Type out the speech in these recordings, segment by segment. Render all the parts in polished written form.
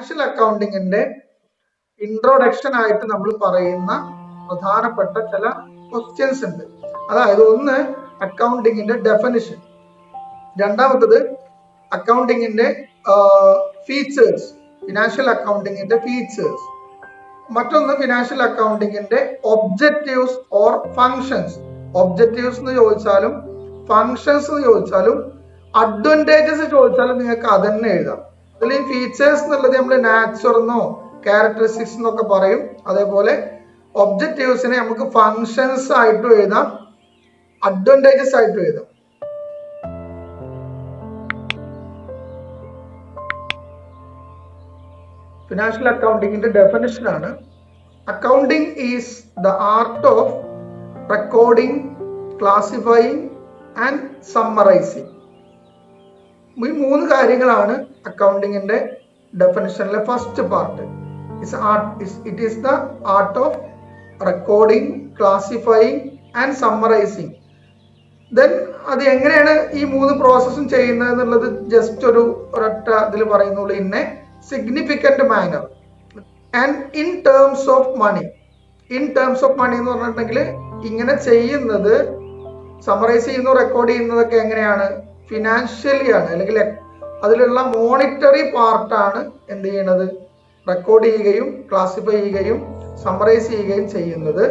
Financial അക്കൗണ്ടിങ്ങിന്റെ introduction ആയിട്ട് നമ്മൾ പറയുന്ന പ്രധാനപ്പെട്ട ചില ക്വസ്റ്റ്യൻസ് ഉണ്ട്. അതായത് ഒന്ന് അക്കൗണ്ടിങ്ങിന്റെ ഡെഫിനിഷൻ, രണ്ടാമത്തത് അക്കൗണ്ടിങ്ങിന്റെ ഫീച്ചേഴ്സ്, ഫിനാൻഷ്യൽ അക്കൗണ്ടിങ്ങിന്റെ ഫീച്ചേഴ്സ്, മറ്റൊന്ന് ഫിനാൻഷ്യൽ അക്കൗണ്ടിങ്ങിന്റെ ഒബ്ജക്റ്റീവ്സ് ഓർ ഫങ്ഷൻസ്. ഒബ്ജക്റ്റീവ്സ് എന്ന് ചോദിച്ചാലും ഫങ്ഷൻസ് എന്ന് ചോദിച്ചാലും അഡ്വാൻറ്റേജസ് ചോദിച്ചാലും നിങ്ങൾക്ക് അതന്നെ എഴുതാം. അതിൽ ഈ ഫീച്ചേഴ്സ് എന്നുള്ളത് നമ്മൾ നാച്ചർ എന്നോ ക്യാരക്ടറിസ്റ്റിക്സ് എന്നൊക്കെ പറയും. അതേപോലെ ഒബ്ജക്റ്റീവ്സിനെ നമുക്ക് ഫങ്ഷൻസ് ആയിട്ടും എഴുതാം, അഡ്വാൻറ്റേജസ് ആയിട്ടും എഴുതാം. ഫിനാൻഷ്യൽ അക്കൗണ്ടിങ്ങിന്റെ ഡെഫിനിഷൻ ആണ്: accounting is the art of recording, classifying and summarising. ഈ മൂന്ന് കാര്യങ്ങളാണ് അക്കൗണ്ടിങ്ങിന്റെ ഡെഫിനിഷനിലെ first part. It is the art of recording, classifying and summarising. Then അത് എങ്ങനെയാണ് ഈ മൂന്ന് പ്രോസസ്സും ചെയ്യുന്നത് എന്നുള്ളത് ജസ്റ്റ് ഒരൊറ്റ ഇതിൽ പറയുന്നുള്ളൂ: in a significant manner and in terms of money. In terms of money എന്ന് പറഞ്ഞിട്ടുണ്ടെങ്കിൽ ഇങ്ങനെ ചെയ്യുന്നത്, സമ്മറൈസ് ചെയ്യുന്നു, റെക്കോർഡ് ചെയ്യുന്നതൊക്കെ എങ്ങനെയാണ്? ഫിനാൻഷ്യലി ആണ്, അല്ലെങ്കിൽ അതിലുള്ള മോണിറ്ററി പാർട്ടാണ് എന്ത് ചെയ്യണത്? റെക്കോർഡ് ചെയ്യുകയും ക്ലാസിഫൈ ചെയ്യുകയും സമ്മറൈസ് ചെയ്യുകയും ചെയ്യുന്നത്.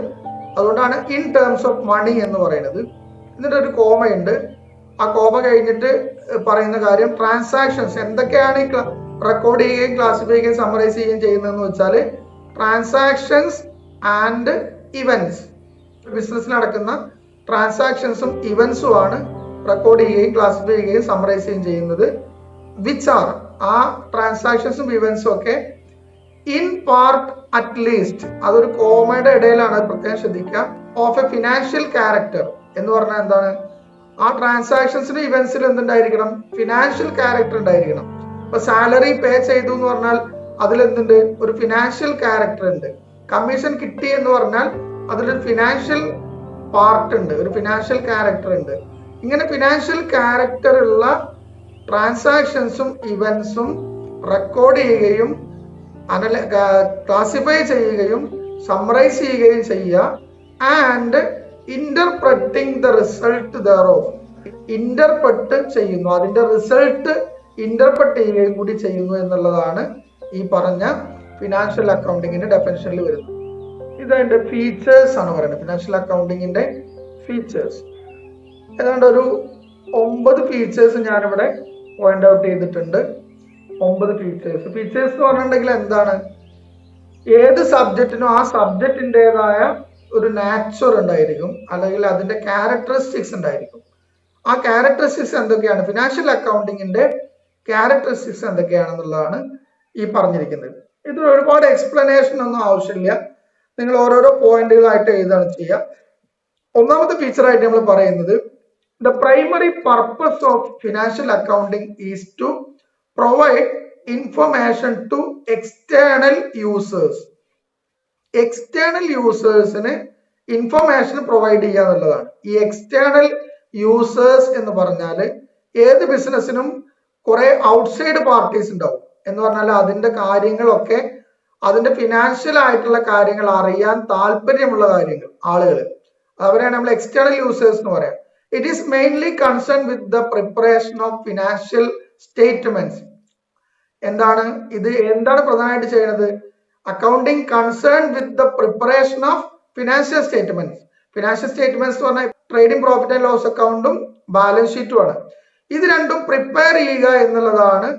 അതുകൊണ്ടാണ് ഇൻ ടേംസ് ഓഫ് മണി എന്ന് പറയുന്നത്. എന്നിട്ട് ഒരു കോമയുണ്ട്. ആ കോമ കഴിഞ്ഞിട്ട് പറയുന്ന കാര്യം ട്രാൻസാക്ഷൻസ്. എന്തൊക്കെയാണ് ഈ റെക്കോർഡ് ചെയ്യുകയും ക്ലാസിഫൈ ചെയ്യുകയും സമ്മറൈസ് ചെയ്യുകയും ചെയ്യുന്നതെന്ന് വെച്ചാൽ ട്രാൻസാക്ഷൻസ് ആൻഡ് ഇവന്റ്സ്. ബിസിനസ്സിൽ നടക്കുന്ന ട്രാൻസാക്ഷൻസും ഇവന്റ്സും ആണ് റെക്കോർഡ് ചെയ്യുകയും ക്ലാസിഫൈ ചെയ്യുകയും സമ്മറൈസ് ചെയ്യുകയും ചെയ്യുന്നത്. വിച്ച് ആർ, ആ ട്രാൻസാക്ഷൻസും ഇവന്റ്സും ഒക്കെ ഇൻ പാർട്ട് അറ്റ് ലീസ്റ്റ്, അതൊരു കോമയുടെ ഇടയിലാണ്, പ്രത്യേകം ശ്രദ്ധിക്കുക. ഓഫ് എ ഫിനാൻഷ്യൽ ക്യാരക്ടർ എന്ന് പറഞ്ഞാൽ എന്താണ്? ആ ട്രാൻസാക്ഷൻസിനും ഇവന്റ്സിലും എന്തുണ്ടായിരിക്കണം? ഫിനാൻഷ്യൽ ക്യാരക്ടർ ഉണ്ടായിരിക്കണം. ഇപ്പൊ സാലറി പേ ചെയ്തു എന്ന് പറഞ്ഞാൽ അതിലെന്തുണ്ട്? ഒരു ഫിനാൻഷ്യൽ ക്യാരക്ടർ ഉണ്ട്. കമ്മീഷൻ കിട്ടി എന്ന് പറഞ്ഞാൽ അതിലൊരു ഫിനാൻഷ്യൽ പാർട്ട് ഉണ്ട്, ഒരു ഫിനാൻഷ്യൽ ക്യാരക്ടർ ഉണ്ട്. ഇങ്ങനെ ഫിനാൻഷ്യൽ ക്യാരക്ടർ ഉള്ള ട്രാൻസാക്ഷൻസും ഇവന്റ്സും റെക്കോർഡ് ചെയ്യുകയും ക്ലാസിഫൈ ചെയ്യുകയും സമ്മറൈസ് ചെയ്യുകയും ചെയ്യുക. And interpreting the result thereof. Interpret ചെയ്യുന്നു, അതിന്റെ റിസൾട്ട് ഇന്റർപ്രറ്റ് ചെയ്യുകയും കൂടി ചെയ്യുന്നു എന്നുള്ളതാണ് ഈ പറഞ്ഞ ഫിനാൻഷ്യൽ അക്കൗണ്ടിങ്ങിന്റെ ഡെഫിനിഷനിൽ വരുന്നത്. ഇതതിന്റെ ഫീച്ചേഴ്സ് ആണ് പറയുന്നത്. ഫിനാൻഷ്യൽ അക്കൗണ്ടിങ്ങിന്റെ ഫീച്ചേഴ്സ് ഏതാണ്ട് ഒരു 9 ഫീച്ചേഴ്സ് ഞാനിവിടെ പോയിന്റ് ഔട്ട് ചെയ്തിട്ടുണ്ട്. 9 ഫീച്ചേഴ്സ്. ഫീച്ചേഴ്സ് എന്ന് പറഞ്ഞിട്ടുണ്ടെങ്കിൽ എന്താണ്? ഏത് സബ്ജക്റ്റിനും ആ സബ്ജക്റ്റിൻ്റെതായ ഒരു നാച്ചർ ഉണ്ടായിരിക്കും, അല്ലെങ്കിൽ അതിന്റെ ക്യാരക്ടറിസ്റ്റിക്സ് ഉണ്ടായിരിക്കും. ആ ക്യാരക്ടറിസ്റ്റിക്സ് എന്തൊക്കെയാണ്? ഫിനാൻഷ്യൽ അക്കൗണ്ടിങ്ങിന്റെ ക്യാരക്ടറിസ്റ്റിക്സ് എന്തൊക്കെയാണെന്നുള്ളതാണ് ഈ പറഞ്ഞിരിക്കുന്നത്. ഇതിൽ ഒരുപാട് എക്സ്പ്ലനേഷൻ ഒന്നും ആവശ്യമില്ല, നിങ്ങൾ ഓരോരോ പോയിന്റുകളായിട്ട് എഴുതാണ് ചെയ്യുക. ഒന്നാമത്തെ ഫീച്ചറായിട്ട് നമ്മൾ പറയുന്നത് the primary purpose of financial accounting is to provide information to external users. External യൂസേഴ്സിന് ഇൻഫർമേഷൻ പ്രൊവൈഡ് ചെയ്യുക എന്നുള്ളതാണ്. ഈ എക്സ്റ്റേണൽ യൂസേഴ്സ് എന്ന് പറഞ്ഞാൽ ഏത് ബിസിനസ്സിനും കുറെ ഔട്ട്സൈഡ് പാർട്ടീസ് ഉണ്ടാവും. എന്ന് പറഞ്ഞാൽ അതിന്റെ കാര്യങ്ങളൊക്കെ, അതിന്റെ ഫിനാൻഷ്യൽ ആയിട്ടുള്ള കാര്യങ്ങൾ അറിയാൻ താല്പര്യമുള്ള ആളുകൾ, അവരെയാണ് നമ്മൾ എക്സ്റ്റേണൽ യൂസേഴ്സ് എന്ന് പറയാം. It is mainly concerned with the preparation of financial statements. എന്താണ് പ്രധാനമായിട്ട് ചെയ്യുന്നത്? Accounting concern with the preparation of financial statements. Financial statements എന്ന് പറഞ്ഞാൽ ട്രേഡിംഗ് പ്രോഫിറ്റ് ആൻഡ് ലോസ് അക്കൗണ്ടും ബാലൻസ് ഷീറ്റും ആണ്. ഇത് രണ്ടും പ്രിപ്പയർ ചെയ്യുക എന്നുള്ളതാണ്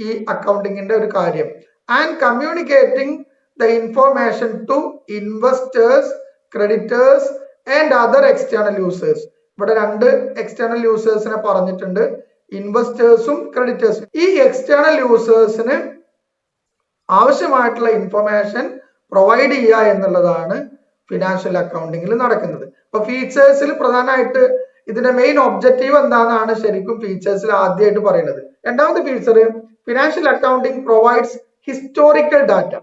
ഈ അക്കൗണ്ടിങ്ങിന്റെ ഒരു കാര്യം. And communicating the information to investors, creditors and other external users. ഇവിടെ 2 എക്സ്റ്റേണൽ യൂസേഴ്സിനെ പറഞ്ഞിട്ടുണ്ട്, ഇൻവെസ്റ്റേഴ്സും ക്രെഡിറ്റേഴ്സും. ഈ എക്സ്റ്റേണൽ യൂസേഴ്സിന് ആവശ്യമായിട്ടുള്ള ഇൻഫർമേഷൻ പ്രൊവൈഡ് ചെയ്യുക എന്നുള്ളതാണ് ഫിനാൻഷ്യൽ അക്കൗണ്ടിങ്ങിൽ നടക്കുന്നത്. അപ്പൊ ഫീച്ചേഴ്സിൽ പ്രധാനമായിട്ട് ഇതിന്റെ മെയിൻ ഒബ്ജക്റ്റീവ് എന്താണെന്നാണ് ശരിക്കും ഫീച്ചേഴ്സിൽ ആദ്യമായിട്ട് പറയുന്നത്. രണ്ടാമത്തെ feature, financial accounting provides historical data.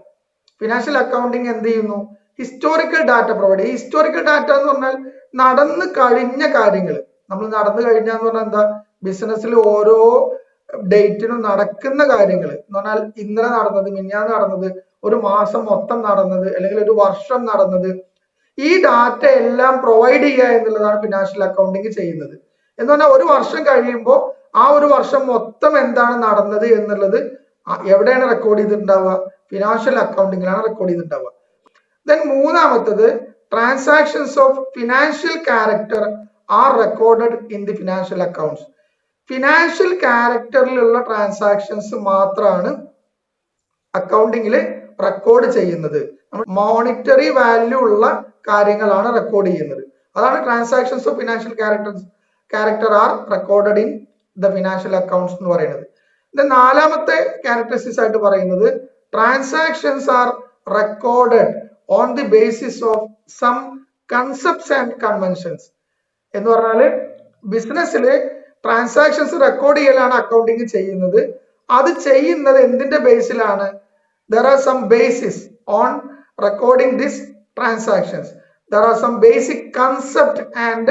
Financial accounting എന്ത് ചെയ്യുന്നു? ഹിസ്റ്റോറിക്കൽ ഡാറ്റ പ്രൊവൈഡ് ചെയ്യും. ഹിസ്റ്റോറിക്കൽ ഡാറ്റ എന്ന് പറഞ്ഞാൽ നടന്നു കഴിഞ്ഞ കാര്യങ്ങൾ. നമ്മൾ നടന്നു കഴിഞ്ഞാന്ന് പറഞ്ഞാൽ എന്താ? ബിസിനസ്സിൽ ഓരോ ഡേറ്റിനും നടക്കുന്ന കാര്യങ്ങൾ എന്ന് പറഞ്ഞാൽ ഇന്നലെ നടന്നത്, മിനിഞ്ഞാന്ന് നടന്നത്, ഒരു മാസം മൊത്തം നടന്നത്, അല്ലെങ്കിൽ ഒരു വർഷം നടന്നത്, ഈ ഡാറ്റ എല്ലാം പ്രൊവൈഡ് ചെയ്യുക എന്നുള്ളതാണ് ഫിനാൻഷ്യൽ അക്കൗണ്ടിങ് ചെയ്യുന്നത്. എന്ന് പറഞ്ഞാൽ ഒരു വർഷം കഴിയുമ്പോൾ ആ ഒരു വർഷം മൊത്തം എന്താണ് നടന്നത് എന്നുള്ളത് എവിടെയാണ് റെക്കോർഡ് ചെയ്തിട്ടുണ്ടാവുക? ഫിനാൻഷ്യൽ അക്കൗണ്ടിങ്ങിലാണ് റെക്കോർഡ് ചെയ്തിട്ടുണ്ടാവുക. ദെൻ മൂന്നാമത്തത് transactions of financial character are recorded in the financial accounts. Financial ക്യാരക്ടറിലുള്ള ട്രാൻസാക്ഷൻസ് മാത്രമാണ് അക്കൗണ്ടിങ്ങിൽ റെക്കോർഡ് ചെയ്യുന്നത്. മോണിറ്ററി വാല്യൂ ഉള്ള കാര്യങ്ങളാണ് റെക്കോർഡ് ചെയ്യുന്നത്. അതാണ് transactions of financial character are recorded in the financial accounts എന്ന് പറയുന്നത്. നാലാമത്തെ ക്യാരക്ടറിസ്റ്റിക്സ് ആയിട്ട് പറയുന്നത് transactions are recorded on the basis of some concepts and conventions. എന്ന് പറഞ്ഞാല് ബിസിനസ്സില് ട്രാൻസാക്ഷൻസ് റെക്കോർഡ് ചെയ്യലാണ് അക്കൗണ്ടിങ് ചെയ്യുന്നത്. അത് ചെയ്യുന്നത് എന്തിന്റെ ബേസിലാണ്? There are some basis on recording these transactions. There are some basic concept and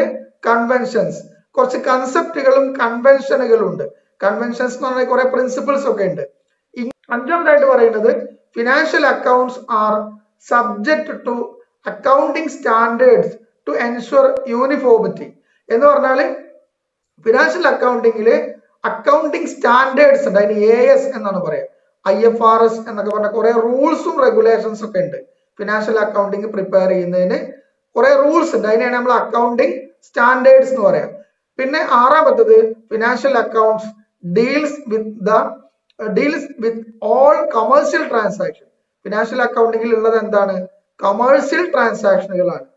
conventions. കുറച്ച് കൺസെപ്റ്റുകളും കൺവെൻഷനുകളും ഉണ്ട്. കൺവെൻഷൻസ് എന്ന് പറഞ്ഞാൽ കുറെ പ്രിൻസിപ്പിൾസ് ഒക്കെ ഉണ്ട്. അഞ്ചാമതായിട്ട് പറയുന്നത് financial accounts are subject to accounting standards to ensure uniformity. എന്ന് പറഞ്ഞാൽ ഫിനാൻഷ്യൽ അക്കൗണ്ടിങ്ങില് അക്കൗണ്ടിങ് സ്റ്റാൻഡേർഡ്സ് ഉണ്ട്. അതിന് AS എന്നാണ് പറയുക. IFRS എന്നൊക്കെ പറഞ്ഞ കുറെ റൂൾസും റെഗുലേഷൻസ് ഒക്കെ ഉണ്ട്. ഫിനാൻഷ്യൽ അക്കൗണ്ടിങ് പ്രിപ്പയർ ചെയ്യുന്നതിന് കുറെ റൂൾസ് ഉണ്ട്. അതിനെയാണ് നമ്മൾ അക്കൗണ്ടിങ് സ്റ്റാൻഡേർഡ്സ് എന്ന് പറയാം. പിന്നെ ആറാമത്തത് financial accounts deals with all commercial transaction. Financial അക്കൗണ്ടിങ്ങിൽ ഉള്ളത് എന്താണ്? കൊമേഴ്സ്യൽ ട്രാൻസാക്ഷനുകളാണ്.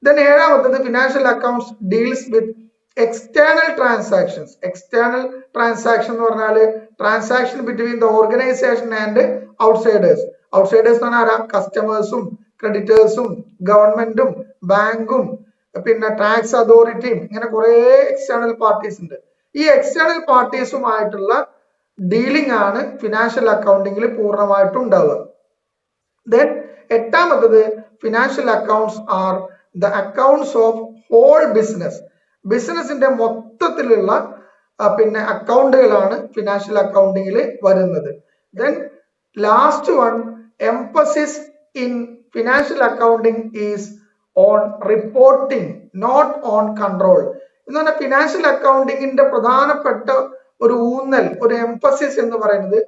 ദെൻ ഏഴാമത്തത് financial accounts deals with external transactions. External transaction എന്ന് പറഞ്ഞാൽ transaction between the organisation and outsiders. Outsiders എന്ന് പറഞ്ഞാൽ കസ്റ്റമേഴ്സും ക്രെഡിറ്റേഴ്സും ഗവൺമെന്റും ബാങ്കും പിന്നെ ടാക്സ് അതോറിറ്റിയും, ഇങ്ങനെ കുറെ എക്സ്റ്റേണൽ പാർട്ടീസ് ഉണ്ട്. ഈ എക്സ്റ്റേണൽ പാർട്ടീസുമായിട്ടുള്ള ഡീലിംഗ് ആണ് ഫിനാൻഷ്യൽ അക്കൗണ്ടിങ്ങിൽ പൂർണ്ണമായിട്ടും ഉണ്ടാവുക. ദെൻ എട്ടാമത്തത് financial accounts are the accounts of whole business. ബിസിനസിന്റെ മൊത്തത്തിലുള്ള പിന്നെ അക്കൗണ്ടുകളാണ് ഫിനാൻഷ്യൽ അക്കൗണ്ടിങ്ങിൽ വരുന്നത്. Then last one emphasis in financial accounting is on reporting not on control. എന്ന് പറഞ്ഞാൽ ഫിനാൻഷ്യൽ അക്കൗണ്ടിങ്ങിന്റെ പ്രധാനപ്പെട്ട ഒരു ഊന്നൽ, ഒരു എംഫസിസ് എന്ന് പറയുന്നത്,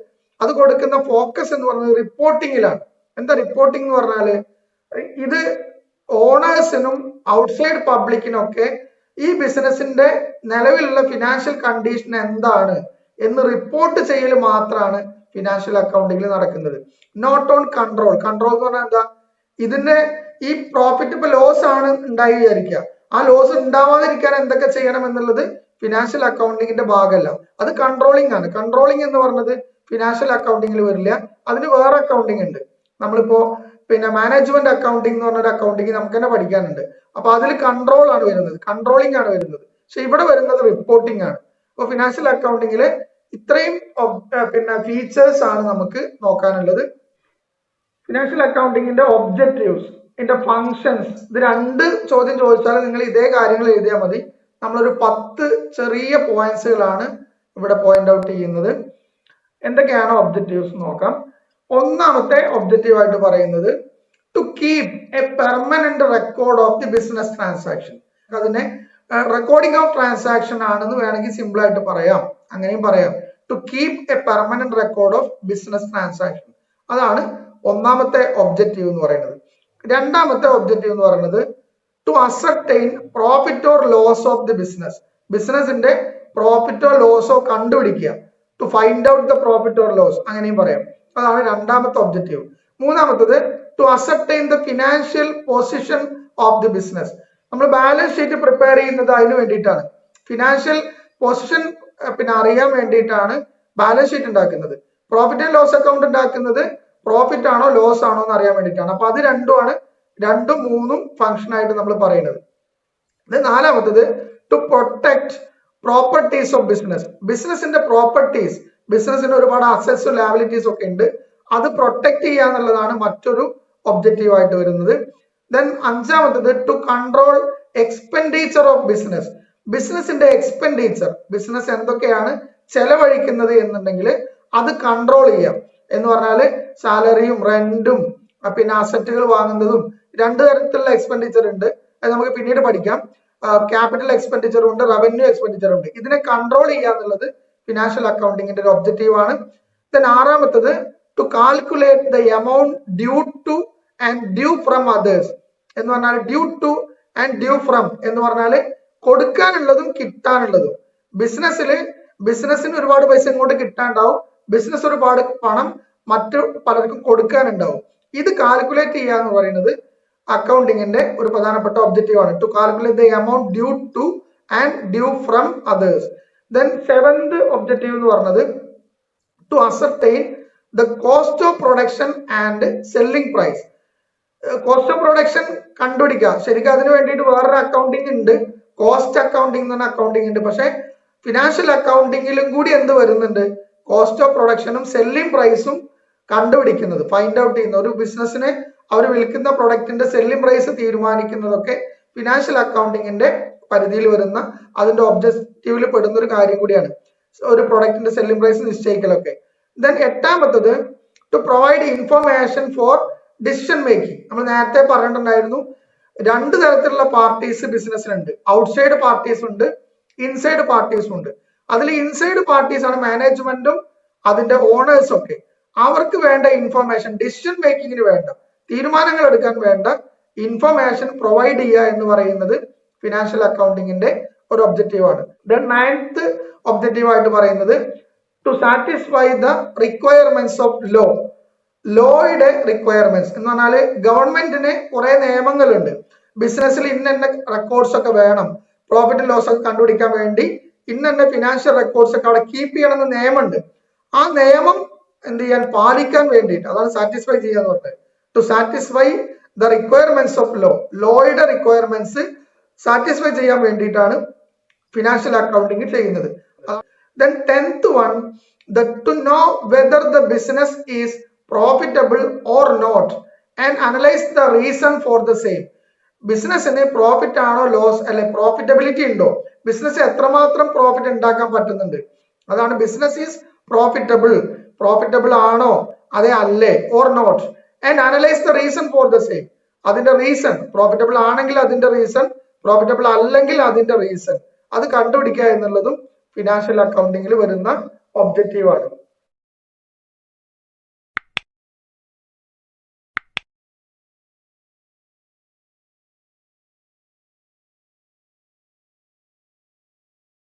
അത് കൊടുക്കുന്ന ഫോക്കസ് എന്ന് പറയുന്നത് റിപ്പോർട്ടിങ്ങിലാണ്. എന്താ റിപ്പോർട്ടിംഗ് എന്ന് പറഞ്ഞാല് ഇത് ഓണേഴ്സിനും ഔട്ട്സൈഡ് പബ്ലിക്കിനും ഒക്കെ ഈ ബിസിനസിന്റെ നിലവിലുള്ള ഫിനാൻഷ്യൽ കണ്ടീഷൻ എന്താണ് എന്ന് റിപ്പോർട്ട് ചെയ്യൽ മാത്രമാണ് ഫിനാൻഷ്യൽ അക്കൗണ്ടിങ്ങിൽ നടക്കുന്നത്. Not on control. കൺട്രോൾ എന്ന് പറഞ്ഞാൽ എന്താ? ഇതിന്റെ ഈ പ്രോഫിറ്റ് ഇപ്പൊ ലോസ് ആണ് ഉണ്ടായി വിചാരിക്കുക, ആ ലോസ് ഉണ്ടാവാതിരിക്കാൻ എന്തൊക്കെ ചെയ്യണം എന്നുള്ളത് ഫിനാൻഷ്യൽ അക്കൗണ്ടിങ്ങിന്റെ ഭാഗമല്ല, അത് കൺട്രോളിംഗ് ആണ്. കൺട്രോളിംഗ് എന്ന് പറഞ്ഞത് ഫിനാൻഷ്യൽ അക്കൗണ്ടിങ്ങിൽ വരില്ല, അതിന് വേറെ അക്കൗണ്ടിങ് ഉണ്ട്. നമ്മളിപ്പോ പിന്നെ മാനേജ്മെന്റ് അക്കൗണ്ടിങ് എന്ന് പറഞ്ഞൊരു അക്കൗണ്ടിങ് നമുക്ക് തന്നെ പഠിക്കാനുണ്ട്. അപ്പൊ അതിൽ കൺട്രോൾ ആണ് വരുന്നത്, കൺട്രോളിംഗ് ആണ് വരുന്നത്. പക്ഷെ ഇവിടെ വരുന്നത് റിപ്പോർട്ടിംഗ് ആണ്. അപ്പൊ ഫിനാൻഷ്യൽ അക്കൗണ്ടിങ്ങില് ഇത്രയും പിന്നെ ഫീച്ചേഴ്സ് ആണ് നമുക്ക് നോക്കാനുള്ളത്. ഫിനാൻഷ്യൽ അക്കൗണ്ടിങ്ങിന്റെ ഒബ്ജക്റ്റീവ്സ്, ഇതിന്റെ ഫങ്ഷൻസ്, ഇത് രണ്ട് ചോദ്യം ചോദിച്ചാൽ നിങ്ങൾ ഇതേ കാര്യങ്ങൾ എഴുതിയാൽ മതി. നമ്മളൊരു 10 ചെറിയ പോയിന്റ്സുകളാണ് ഇവിടെ പോയിന്റ് ഔട്ട് ചെയ്യുന്നത്. എന്തൊക്കെയാണ് ഒബ്ജക്റ്റീവ്സ് നോക്കാം. ഒന്നാമത്തെ ഒബ്ജക്റ്റീവ് ആയിട്ട് പറയുന്നത് to keep a permanent record of the business transaction. അതിനെ റെക്കോർഡിംഗ് ഓഫ് ട്രാൻസാക്ഷൻ ആണെന്ന് വേണമെങ്കിൽ സിമ്പിൾ ആയിട്ട് പറയാം, അങ്ങനെയും പറയാം. To keep a permanent record of business transaction, അതാണ് ഒന്നാമത്തെ ഒബ്ജക്റ്റീവ് എന്ന് പറയുന്നത്. രണ്ടാമത്തെ ഒബ്ജക്റ്റീവ് എന്ന് പറയുന്നത് to ascertain profit or loss of the business. ബിസിനസിന്റെ പ്രോഫിറ്റോ ലോസോ കണ്ടുപിടിക്കുക. To find out the profit or loss, അങ്ങനെയും പറയാം. അതാണ് രണ്ടാമത്തെ ഒബ്ജക്റ്റീവ്. മൂന്നാമത്തത് to ascertain the financial position of the business. നമ്മൾ ബാലൻസ് ഷീറ്റ് പ്രിപ്പയർ ചെയ്യുന്നത് അതിന് വേണ്ടിയിട്ടാണ്. ഫിനാൻഷ്യൽ പൊസിഷൻ പിന്നെ അറിയാൻ വേണ്ടിയിട്ടാണ് ബാലൻസ് ഷീറ്റ് ഉണ്ടാക്കുന്നത്. പ്രോഫിറ്റ് ആൻഡ് ലോസ് അക്കൗണ്ട് ഉണ്ടാക്കുന്നത് പ്രോഫിറ്റ് ആണോ ലോസ് ആണോ എന്ന് അറിയാൻ വേണ്ടിയിട്ടാണ്. അപ്പൊ അത് രണ്ടുമാണ്, രണ്ടും മൂന്നും ഫംഗ്ഷൻ ആയിട്ട് നമ്മൾ പറയുന്നത്. നാലാമത്തത് to protect properties of business. ബിസിനസിന്റെ പ്രോപ്പർട്ടീസ്, ബിസിനസിന് ഒരുപാട് അസറ്റ്സും ലാബിലിറ്റീസ് ഒക്കെ ഉണ്ട്, അത് പ്രൊട്ടക്ട് ചെയ്യുക എന്നുള്ളതാണ് മറ്റൊരു ഒബ്ജക്റ്റീവ് ആയിട്ട് വരുന്നത്. ദെൻ അഞ്ചാമത്തത് to control expenditure of business. ബിസിനസിന്റെ എക്സ്പെൻഡിച്ചർ, ബിസിനസ് എന്തൊക്കെയാണ് ചെലവഴിക്കുന്നത് എന്നുണ്ടെങ്കിൽ അത് കൺട്രോൾ ചെയ്യാം. എന്ന് പറഞ്ഞാല് സാലറിയും റെന്റും പിന്നെ അസറ്റുകൾ വാങ്ങുന്നതും രണ്ട് തരത്തിലുള്ള എക്സ്പെൻഡിച്ചർ ഉണ്ട്. അത് നമുക്ക് പിന്നീട് പഠിക്കാം. ക്യാപിറ്റൽ എക്സ്പെൻഡിച്ചറും ഉണ്ട്, റവന്യൂ എക്സ്പെൻഡിച്ചറും ഉണ്ട്. ഇതിനെ കൺട്രോൾ ചെയ്യുക എന്നുള്ളത് ഫിനാൻഷ്യൽ അക്കൗണ്ടിങ്ങിന്റെ ഒരു ഒബ്ജക്റ്റീവ് ആണ്. ദെൻ ആറാമത്തത് to calculate the amount due to and due from others എന്ന് പറഞ്ഞാൽ due to and due from എന്ന് പറഞ്ഞാല് കൊടുക്കാനുള്ളതും കിട്ടാനുള്ളതും. ബിസിനസ്സിന് ഒരുപാട് പൈസ ഇങ്ങോട്ട് കിട്ടാനുണ്ടാവും, ബിസിനസ് ഒരുപാട് പണം മറ്റു പലർക്കും കൊടുക്കാനുണ്ടാവും. ഇത് കാൽക്കുലേറ്റ് ചെയ്യുക എന്ന് പറയുന്നത് അക്കൗണ്ടിങ്ങിന്റെ ഒരു പ്രധാനപ്പെട്ട ഒബ്ജക്റ്റീവ് ആണ്. To calculate the amount due to and due from others. Then seventh objective എന്ന് പറഞ്ഞത് to ascertain the cost of production and selling price. Cost of production കണ്ടുപിടിക്കുക. ശരിക്കും അതിന് വേണ്ടിയിട്ട് വേറൊരു അക്കൗണ്ടിങ് ഉണ്ട്, കോസ്റ്റ് അക്കൗണ്ടിങ് എന്ന് പറഞ്ഞ അക്കൗണ്ടിങ് ഉണ്ട്. പക്ഷെ ഫിനാൻഷ്യൽ അക്കൗണ്ടിങ്ങിലും കൂടി എന്ത് വരുന്നുണ്ട്, കോസ്റ്റ് ഓഫ് പ്രൊഡക്ഷനും സെല്ലിംഗ് പ്രൈസും കണ്ടുപിടിക്കുന്നത്, ഫൈൻഡ് ഔട്ട് ചെയ്യുന്ന ഒരു ബിസിനസ്സിനെ അവർ വിൽക്കുന്ന പ്രൊഡക്റ്റിന്റെ സെല്ലിംഗ് പ്രൈസ് തീരുമാനിക്കുന്നതൊക്കെ ഫിനാൻഷ്യൽ അക്കൗണ്ടിങ്ങിന്റെ പരിധിയിൽ വരുന്ന അതിന്റെ ഒബ്ജക്റ്റീവിൽ പെടുന്ന ഒരു കാര്യം കൂടിയാണ്, ഒരു പ്രൊഡക്റ്റിന്റെ സെല്ലിംഗ് പ്രൈസ് നിശ്ചയിക്കലൊക്കെ. ദെൻ എട്ടാമത്തത് to provide information for decision making. നമ്മൾ നേരത്തെ പറഞ്ഞിട്ടുണ്ടായിരുന്നു രണ്ട് തരത്തിലുള്ള പാർട്ടീസ് ബിസിനസ്സിലുണ്ട്. ഔട്ട്സൈഡ് പാർട്ടീസ് ഉണ്ട്, ഇൻസൈഡ് പാർട്ടീസും ഉണ്ട്. അതിൽ ഇൻസൈഡ് പാർട്ടീസ് ആണ് മാനേജ്മെന്റും അതിന്റെ ഓണേഴ്സും ഒക്കെ. അവർക്ക് വേണ്ട ഇൻഫർമേഷൻ, ഡിസിഷൻ മേക്കിങ്ങിന് വേണ്ട, തീരുമാനങ്ങൾ എടുക്കാൻ വേണ്ട ഇൻഫർമേഷൻ പ്രൊവൈഡ് ചെയ്യുക എന്ന് പറയുന്നത് ഫിനാൻഷ്യൽ അക്കൗണ്ടിങ്ങിന്റെ ഒരു ഒബ്ജക്റ്റീവ് ആണ്. ദെൻ നയൻത് ഒബ്ജക്റ്റീവ് ആയിട്ട് പറയുന്നത് to satisfy the requirements of law. ലോയുടെ റിക്വയർമെന്റ്സ് എന്ന് പറഞ്ഞാല് ഗവൺമെന്റിന് കുറെ നിയമങ്ങളുണ്ട്. ബിസിനസ്സിൽ ഇന്ന റെക്കോർഡ്സ് ഒക്കെ വേണം, പ്രോഫിറ്റ് ലോസ് ഒക്കെ കണ്ടുപിടിക്കാൻ വേണ്ടി ഇന്ന ഫിനാൻഷ്യൽ റെക്കോർഡ്സ് ഒക്കെ അവിടെ കീപ്പ് ചെയ്യണമെന്ന് നിയമമുണ്ട്. ആ നിയമം എന്ത് ചെയ്യാൻ, പാലിക്കാൻ വേണ്ടിയിട്ട്, അതാണ് സാറ്റിസ്ഫൈ ചെയ്യാന്ന് പറഞ്ഞത്. To satisfy the requirements of law. ലോയുടെ റിക്വയർമെന്റ്സ് സാറ്റിസ്ഫൈ ചെയ്യാൻ വേണ്ടിയിട്ടാണ് ഫിനാൻഷ്യൽ അക്കൗണ്ടിങ് ചെയ്യുന്നത്. Then 10th one, that to know whether the business is profitable or not and analyze the reason for the same. ബിസിനസ്സിന് profit ആണോ loss അല്ലെ profitability ഉണ്ടോ, business എത്രമാത്രം profit ഉണ്ടാക്കാൻ പറ്റുന്നുണ്ട്, അതാണ് ബിസിനസ് ഈസ് പ്രോഫിറ്റബിൾ ആണോ അതെ അല്ലേ, or not, and analyse the reason for the same. അതിന്റെ റീസൺ, പ്രോഫിറ്റബിൾ ആണെങ്കിൽ അതിന്റെ റീസൺ, പ്രോഫിറ്റബിൾ അല്ലെങ്കിൽ അതിന്റെ റീസൺ, അത് കണ്ടുപിടിക്കുക എന്നുള്ളതും ഫിനാൻഷ്യൽ അക്കൗണ്ടിങ്ങിൽ വരുന്ന ഒബ്ജക്റ്റീവ് ആണ്.